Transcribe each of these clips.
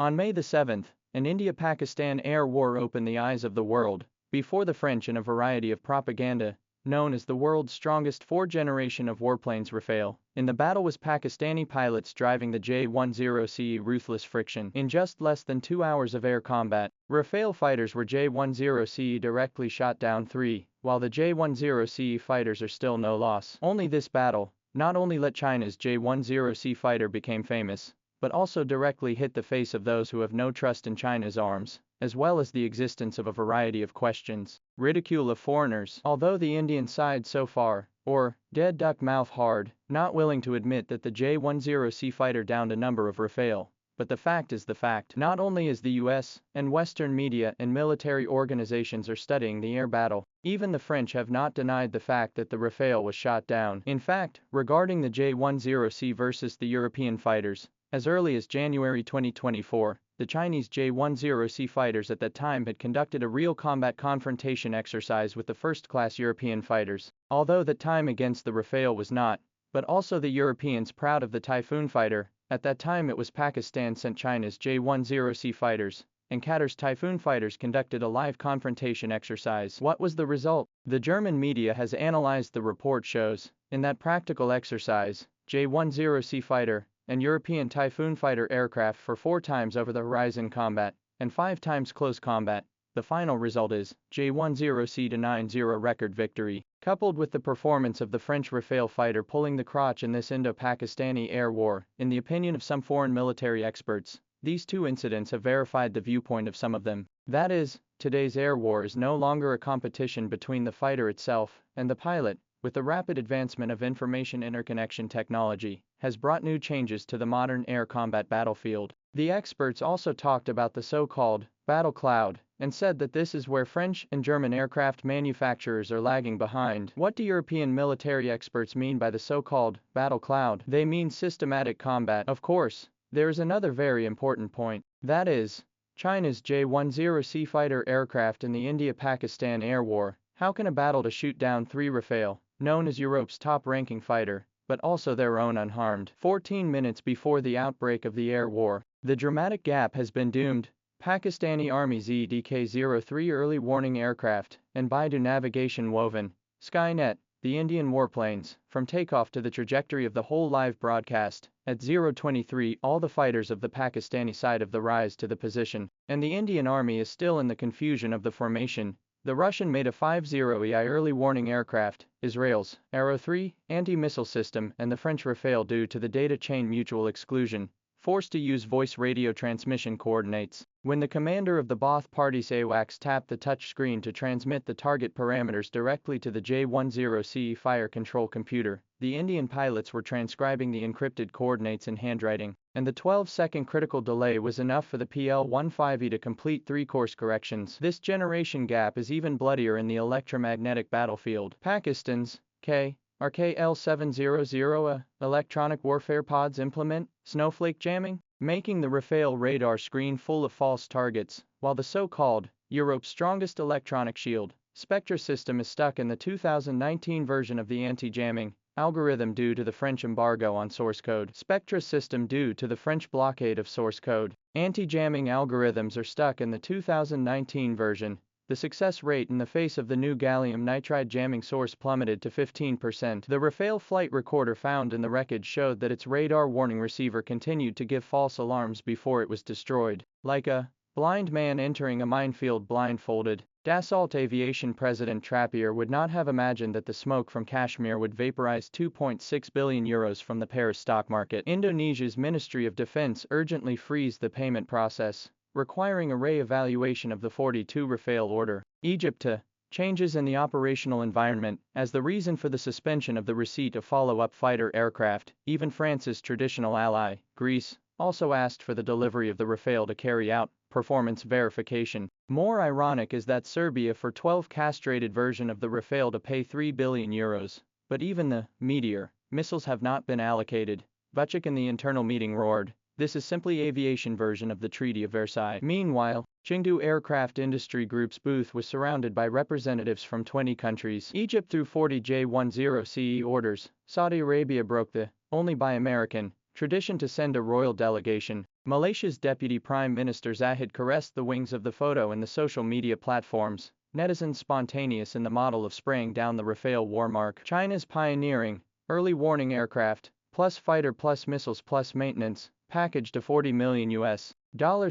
On May the 7th, an India-Pakistan air war opened the eyes of the world, before the French in a variety of propaganda, known as the world's strongest fourth-generation of warplanes Rafale. In the battle was Pakistani pilots driving the J-10c ruthless friction. In just less than 2 hours of air combat, Rafale fighters were J-10c directly shot down 3, while the J-10c fighters are still no loss. Only this battle not only let China's J-10c fighter become famous, but also directly hit the face of those who have no trust in China's arms, as well as the existence of a variety of questions. Ridicule of foreigners. Although the Indian side so far, or dead duck mouth hard, not willing to admit that the J-10c fighter downed a number of Rafale, but the fact is the fact. Not only is the US and Western media and military organizations are studying the air battle, even the French have not denied the fact that the Rafale was shot down. In fact, regarding the J-10c versus the European fighters, as early as January 2024, the Chinese J-10c fighters at that time had conducted a real combat confrontation exercise with the first-class European fighters. Although that time against the Rafale was not, but also the Europeans proud of the Typhoon fighter, at that time it was Pakistan sent China's J-10c fighters, and Qatar's Typhoon fighters conducted a live confrontation exercise. What was the result? The German media has analyzed the report shows, in that practical exercise, J-10c fighter and European Typhoon fighter aircraft for 4 times over the horizon combat, and 5 times close combat. The final result is J-10c to 9-0 record victory. Coupled with the performance of the French Rafale fighter pulling the crotch in this Indo-Pakistani air war, in the opinion of some foreign military experts, these 2 incidents have verified the viewpoint of some of them. That is, today's air war is no longer a competition between the fighter itself and the pilot, with the rapid advancement of information interconnection technology, has brought new changes to the modern air combat battlefield. The experts also talked about the so-called battle cloud, and said that this is where French and German aircraft manufacturers are lagging behind. What do European military experts mean by the so-called battle cloud? They mean systematic combat. Of course, there is another very important point. That is, China's J-10c fighter aircraft in the India-Pakistan air war. How can a battle to shoot down 3 Rafale, known as Europe's top-ranking fighter, but also their own unharmed? 14 minutes before the outbreak of the air war, the dramatic gap has been doomed. Pakistani Army's EDK-03 early warning aircraft and Baidu navigation woven Skynet, the Indian warplanes, from takeoff to the trajectory of the whole live broadcast. At 0:23, all the fighters of the Pakistani side of the rise to the position, and the Indian Army is still in the confusion of the formation. The Russian made a 50EI early warning aircraft, Israel's Arrow 3 anti-missile system, and the French Rafale due to the data chain mutual exclusion, forced to use voice radio transmission coordinates. When the commander of the both parties AWACS tapped the touchscreen to transmit the target parameters directly to the J-10c fire control computer, the Indian pilots were transcribing the encrypted coordinates in handwriting, and the 12-second critical delay was enough for the PL-15E to complete 3 course corrections. This generation gap is even bloodier in the electromagnetic battlefield. Pakistan's RKL-700 electronic warfare pods implement snowflake jamming, making the Rafale radar screen full of false targets, while the so-called Europe's strongest electronic shield, Spectre system is stuck in the 2019 version of the anti-jamming algorithm due to the French embargo on source code. Spectre system due to the French blockade of source code. Anti-jamming algorithms are stuck in the 2019 version. The success rate in the face of the new gallium nitride jamming source plummeted to 15%. The Rafale flight recorder found in the wreckage showed that its radar warning receiver continued to give false alarms before it was destroyed. Like a blind man entering a minefield blindfolded, Dassault Aviation President Trappier would not have imagined that the smoke from Kashmir would vaporize €2.6 billion from the Paris stock market. Indonesia's Ministry of Defense urgently freeze the payment process, requiring a re-evaluation of the 42 Rafale order. Egypt to changes in the operational environment as the reason for the suspension of the receipt of follow-up fighter aircraft. Even France's traditional ally, Greece, also asked for the delivery of the Rafale to carry out performance verification. More ironic is that Serbia for 12 castrated version of the Rafale to pay €3 billion, but even the Meteor missiles have not been allocated. Vucic in the internal meeting roared, "This is simply aviation version of the Treaty of Versailles." Meanwhile, Chengdu Aircraft Industry Group's booth was surrounded by representatives from 20 countries. Egypt threw 40 J-10C orders. Saudi Arabia broke the only buy American tradition to send a royal delegation. Malaysia's Deputy Prime Minister Zahid caressed the wings of the photo in the social media platforms. Netizens spontaneous in the model of spraying down the Rafale warmark. China's pioneering, early warning aircraft, plus fighter plus missiles plus maintenance, package to $40 million US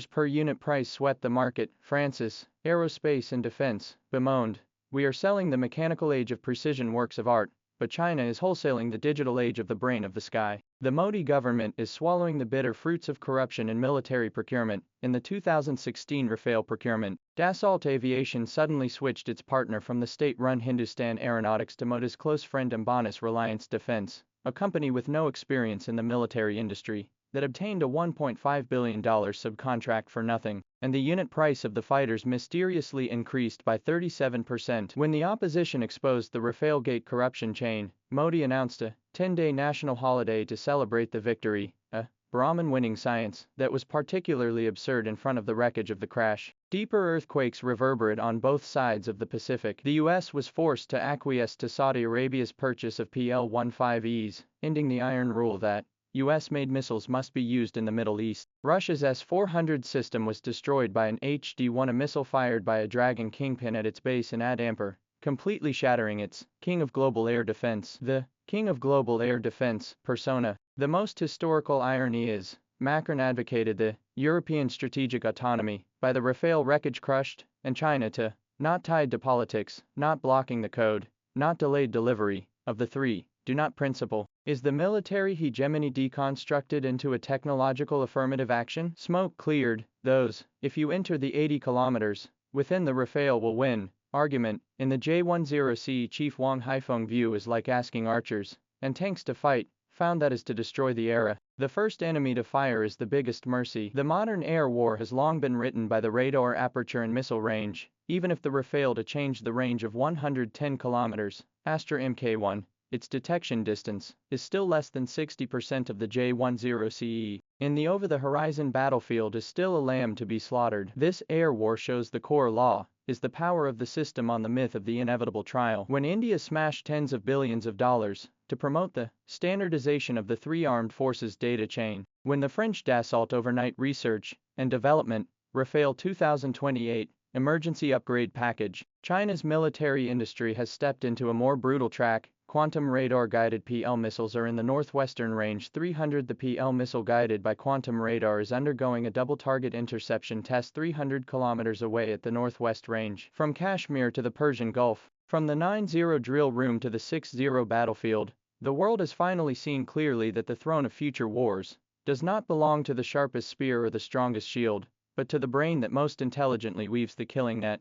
per unit price swept the market. Francis, Aerospace and Defense, bemoaned, "We are selling the mechanical age of precision works of art, but China is wholesaling the digital age of the brain of the sky." The Modi government is swallowing the bitter fruits of corruption in military procurement. In the 2016 Rafale procurement, Dassault Aviation suddenly switched its partner from the state-run Hindustan Aeronautics to Modi's close friend Ambani's Reliance Defense, a company with no experience in the military industry, that obtained a $1.5 billion subcontract for nothing, and the unit price of the fighters mysteriously increased by 37%. When the opposition exposed the Rafale Gate corruption chain, Modi announced a 10-day national holiday to celebrate the victory, a Brahman-winning science that was particularly absurd in front of the wreckage of the crash. Deeper earthquakes reverberate on both sides of the Pacific. The US was forced to acquiesce to Saudi Arabia's purchase of PL-15Es, ending the iron rule that US-made missiles must be used in the Middle East. Russia's S-400 system was destroyed by an HD-1, a missile fired by a Dragon Kingpin at its base in Ad-Ampere, completely shattering its King of Global Air Defense, the King of Global Air Defense persona. The most historical irony is, Macron advocated the European strategic autonomy by the Rafale wreckage crushed, and China to not tied to politics, not blocking the code, not delayed delivery, of the three do not principle. Is the military hegemony deconstructed into a technological affirmative action? Smoke cleared, those, if you enter the 80 kilometers, within the Rafale will win, argument, in the J-10c Chief Wang Haifeng view is like asking archers and tanks to fight, found that is to destroy the era. The first enemy to fire is the biggest mercy. The modern air war has long been written by the radar aperture and missile range, even if the Rafale to change the range of 110 kilometers, Astra Mk1, its detection distance is still less than 60% of the J-10c. In the over-the-horizon battlefield is still a lamb to be slaughtered. This air war shows the core law is the power of the system on the myth of the inevitable trial. When India smashed tens of billions of dollars to promote the standardization of the three armed forces data chain, when the French Dassault overnight research and development, Rafale 2028, emergency upgrade package, China's military industry has stepped into a more brutal track. Quantum radar-guided PL missiles are in the northwestern range 300. The PL missile guided by quantum radar is undergoing a double-target interception test 300 kilometers away at the northwest range. From Kashmir to the Persian Gulf, from the 9-0 drill room to the 6-0 battlefield, the world has finally seen clearly that the throne of future wars does not belong to the sharpest spear or the strongest shield, but to the brain that most intelligently weaves the killing net.